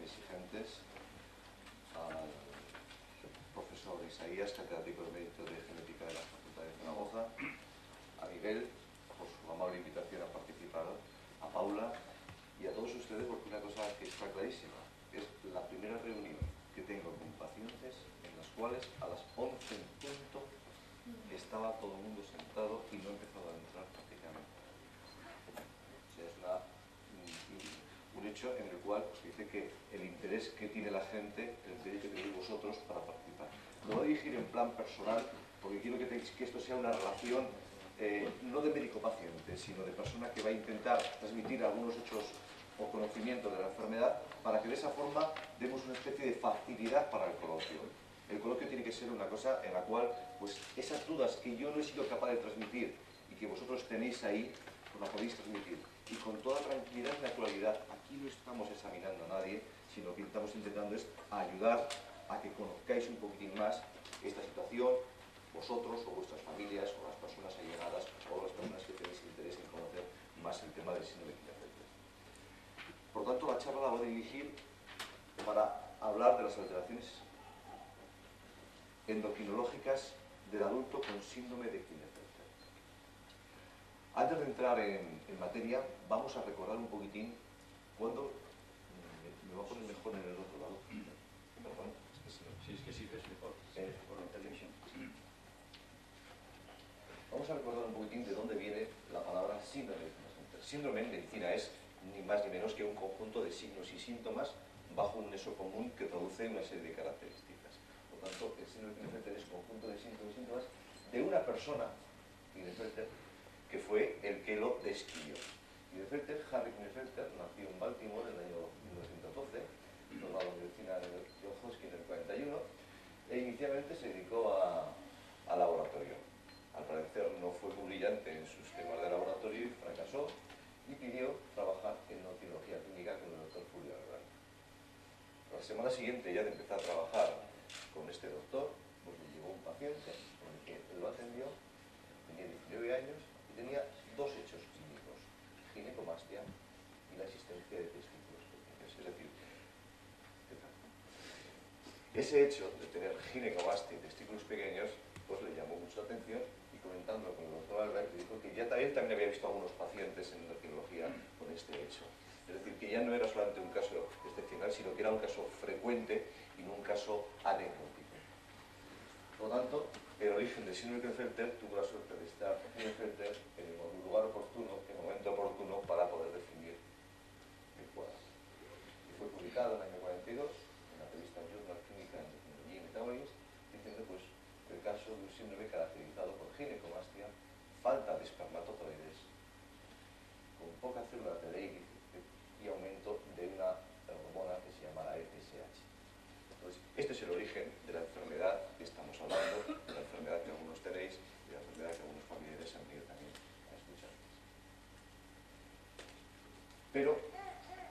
exigentes, al profesor Isaías, catedrático de Mérito de Genética de la Facultad de Zaragoza, a Miguel, por su amable invitación a participar, a Paula y a todos ustedes, porque una cosa que está clarísima, es la primera reunión que tengo con pacientes en las cuales a las 11 en punto estaba todo el mundo sentado y no he empezado a entrar prácticamente. O sea, es un hecho en el cual pues, dice que el interés que tiene la gente, el interés que tenéis vosotros para participar. Lo voy a dirigir en plan personal, porque quiero que esto sea una relación no de médico-paciente, sino de persona que va a intentar transmitir algunos hechos o conocimiento de la enfermedad para que de esa forma demos una especie de facilidad para el coloquio. El coloquio tiene que ser una cosa en la cual pues, esas dudas que yo no he sido capaz de transmitir y que vosotros tenéis ahí, pues las podéis transmitir. Y con toda tranquilidad y naturalidad, aquí no estamos examinando a nadie, sino que estamos intentando es ayudar a que conozcáis un poquitín más esta situación, vosotros o vuestras familias o las personas allegadas o las personas que tenéis interés en conocer más el tema del síndrome de Klinefelter. Por tanto, la charla la voy a dirigir para hablar de las alteraciones endocrinológicas del adulto con síndrome de Klinefelter. Antes de entrar en materia, vamos a recordar un poquitín cuando... Me voy a poner mejor en el otro lado. Perdón, es que sí, es que sí, es mejor. Por la televisión. Vamos a recordar un poquitín de dónde viene la palabra síndrome de Klinefelter. Síndrome en medicina es ni más ni menos que un conjunto de signos y síntomas bajo un nexo común que produce una serie de características. Por tanto, el síndrome de Klinefelter es un conjunto de signos y síntomas de una persona, Klinefelter, que fue el que lo describió. Klinefelter, Harry Klinefelter, nació en Baltimore en el año 1912, formado en medicina de Johns Hopkins en el 41, e inicialmente se dedicó al laboratorio. Al parecer no fue muy brillante en sus temas de laboratorio y fracasó y pidió trabajar en neurocirugía clínica con el doctor Julio Herrera. La semana siguiente, ya de empezar a trabajar con este doctor, pues le llegó un paciente con el que lo atendió, tenía 19 años y tenía dos hechos clínicos, ginecomastia y la existencia de testículos pequeños. Es decir, ese hecho de tener ginecomastia y testículos pequeños pues le llamó mucho la atención y comentándolo con el doctor Albert le dijo que ya él también había visto a algunos pacientes en endocrinología con este hecho. Es decir, que ya no era solamente un caso excepcional, sino que era un caso frecuente y no un caso anecdótico. Por lo tanto, el origen del síndrome de Klinefelter tuvo la suerte de estar Klinefelter en el lugar oportuno, en el momento oportuno para poder definir el cuadro. Y fue publicado en el año 42 en la revista Journal Clinical Endocrinology and Metabolism, diciendo pues el caso de un síndrome caracterizado por ginecomastia, falta de espermatozoides, con poca célula T y aumento de una hormona que se llama la FSH. Entonces, este es el origen de la enfermedad que estamos hablando, de la enfermedad que algunos tenéis y de la enfermedad que algunos familiares han venido también a escuchar. Pero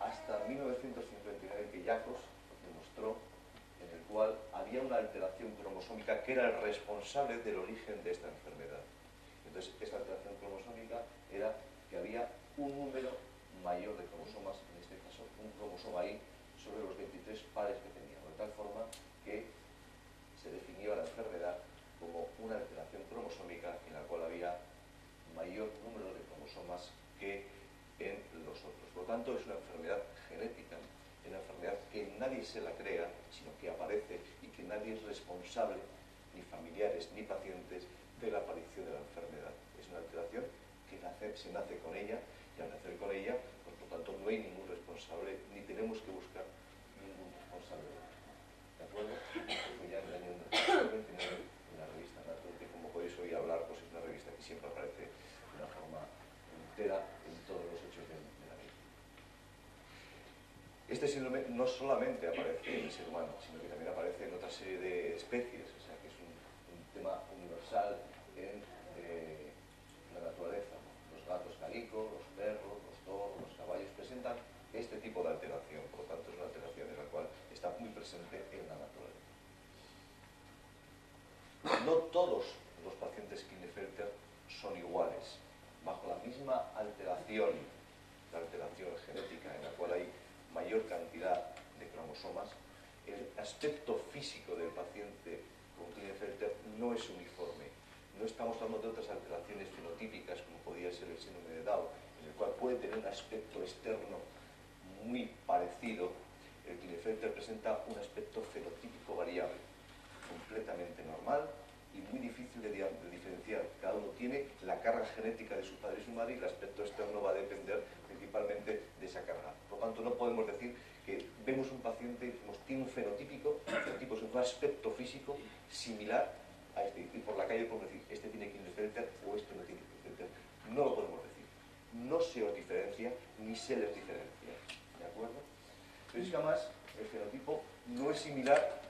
hasta 1959 que Jacobs demostró en el cual había una alteración cromosómica que era el responsable del origen de esta enfermedad. Entonces, esa alteración cromosómica era que había un número mayor de cromosomas, en este caso un cromosoma Y, sobre los 23 pares que teníamos, de tal forma que se definió la enfermedad como una alteración cromosómica en la cual había mayor número de cromosomas que en los otros. Por lo tanto, es una enfermedad genética, una enfermedad que nadie se la crea, sino que aparece y que nadie es responsable, ni familiares ni pacientes, de la aparición de la enfermedad. Es una alteración que se nace con ella y al nacer con ella, pues por tanto no hay ningún responsable, ni tenemos que buscar ningún responsable. ¿De acuerdo? Porque ya en el año 1929 en la revista Nature, que como podéis oír hablar, pues es una revista que siempre aparece de una forma entera en todos los hechos de la vida. Este síndrome no solamente aparece en el ser humano, sino que también aparece en otra serie de especies, o sea que es un tema universal en la naturaleza. Los gatos calico, los perros, los toros, los caballos presentan este tipo de alteración, por lo tanto es una alteración en la cual está muy presente en la naturaleza. No todos los pacientes Klinefelter son iguales. Bajo la misma alteración, la alteración genética en la cual hay mayor cantidad de cromosomas cromosomas, el aspecto físico del paciente con Klinefelter no es uniforme. No estamos hablando de otras alteraciones fenotípicas como podría ser el síndrome de Down, en el cual puede tener un aspecto externo muy parecido. El Klinefelter presenta un aspecto fenotípico variable, completamente normal y muy difícil de diferenciar. Cada uno tiene la carga genética de su padre y su madre y el aspecto externo va a depender principalmente de esa carga. Por lo tanto, no podemos decir que vemos un paciente y decimos, tiene un fenotipo es un aspecto físico similar a este. Y por la calle podemos decir, este tiene Klinefelter o este no tiene Klinefelter. No lo podemos decir. No se os diferencia ni se les diferencia. ¿De acuerdo? Pero es que además el fenotipo no es similar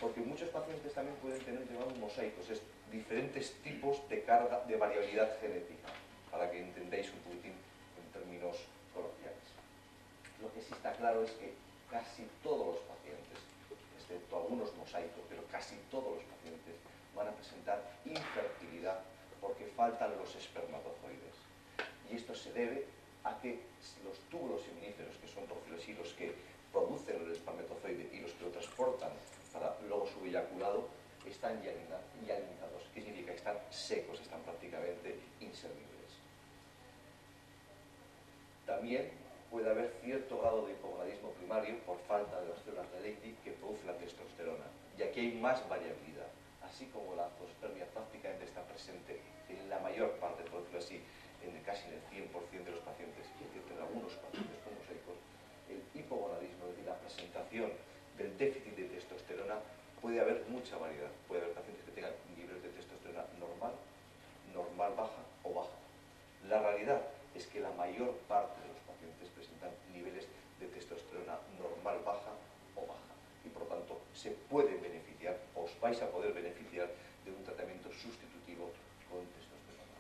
porque muchos pacientes también pueden tener llamados mosaicos, es diferentes tipos de carga de variabilidad genética, para que entendáis un poquitín en términos coloquiales. Lo que sí está claro es que casi todos los pacientes, excepto algunos mosaicos, pero casi todos los pacientes van a presentar infertilidad porque faltan los espermatozoides. Y esto se debe a que los túbulos seminíferos, que son y los que producen el espermatozoide y los que lo transportan para luego su eyaculado, están yalinizados. ¿Qué significa? Están secos, están prácticamente inservibles. También puede haber cierto grado de hipogonadismo primario por falta de las células de Leydig que producen la testosterona. Y aquí hay más variabilidad. Así como la zoospermia prácticamente está presente en la mayor parte, por decirlo así, casi en el 100% de los pacientes, y en algunos pacientes con mosaicos, el hipogonadismo, es decir, la presentación del déficit de testosterona, puede haber mucha variedad. Puede haber pacientes que tengan niveles de testosterona normal, normal baja o baja. La realidad es que la mayor parte de los pacientes presentan niveles de testosterona normal baja o baja. Y por lo tanto se pueden beneficiar, os vais a poder beneficiar de un tratamiento sustitutivo con testosterona.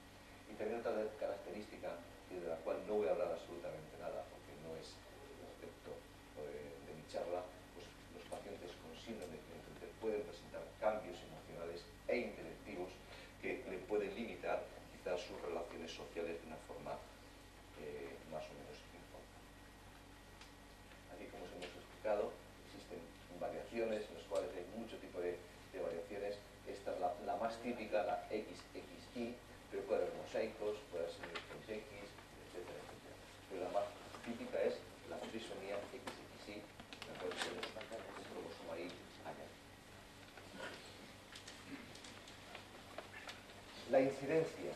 Y también otra característica de la cual no voy a hablar absolutamente nada, porque no es el aspecto de mi charla, pues los pacientes con síndrome de Klinefelter pueden presentar cambios emocionales e intelectivos que le pueden limitar quizás sus relaciones sociales de una forma más o menos importante. Aquí, como os hemos explicado, existen variaciones en las cuales hay mucho tipo de variaciones. Esta es la más típica, la XXI, pero puede haber mosaicos, puede haber X, etcétera, etcétera. Pero la más típica es la trisomía XXI, la cual tenemos un cromosoma Y allá. La incidencia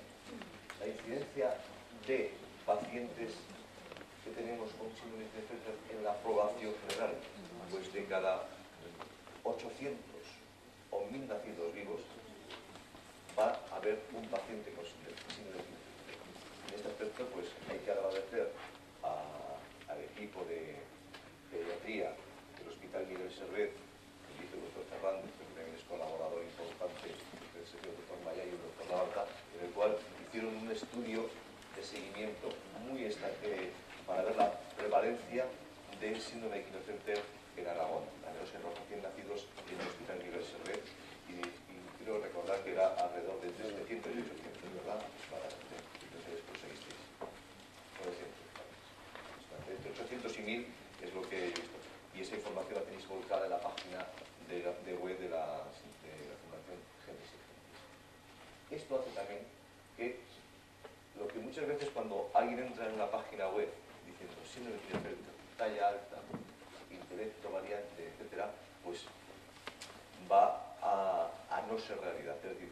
de pacientes que tenemos con síndrome de Klinefelter en la población general, pues de cada 800 o 1000 nacidos vivos va a haber un paciente con síndrome de Klinefelter. En este aspecto, pues hay que agradecer al equipo de pediatría del Hospital Miguel Servet, que dice el doctor Fernández, que también es colaborador importante del señor doctor Maya y el doctor Labarta, en el cual hicieron un estudio de seguimiento muy para ver la prevalencia del síndrome de Klinefelter en Aragón, al menos en los recién nacidos en el Hospital Miguel Servet, y quiero recordar que era alrededor de 700 y 800, ¿verdad? Entonces pues seguisteis. Entre 800 y 1000 es lo que he visto. Y esa información la tenéis volcada en la página de web de la Fundación Génesis. Esto hace también que lo que muchas veces cuando alguien entra en una página web diciendo síndrome de Klinefelter, talla alta, intelecto variante, etcétera, pues va a no ser realidad. Es decir,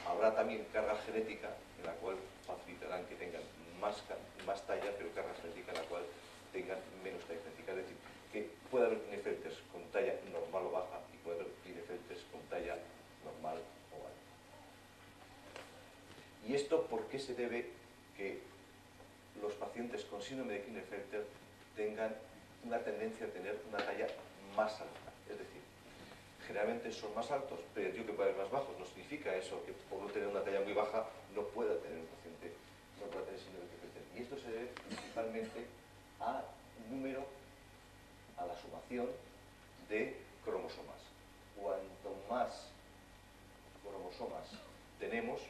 habrá también carga genética en la cual facilitarán que tengan más talla, pero carga genética en la cual tengan menos talla genética. Es decir, que puede haber Klinefelters con talla normal o baja y puede haber Klinefelters con talla normal o alta. ¿Y esto por qué se debe que los pacientes con síndrome de Klinefelter tengan una tendencia a tener una talla más alta? Es decir, generalmente son más altos, pero digo que puede haber más bajos. No significa eso que por no tener una talla muy baja no pueda tener un paciente, no pueda tener síndrome de Klinefelter. Y esto se debe principalmente a número, a la sumación de cromosomas. Cuanto más cromosomas tenemos,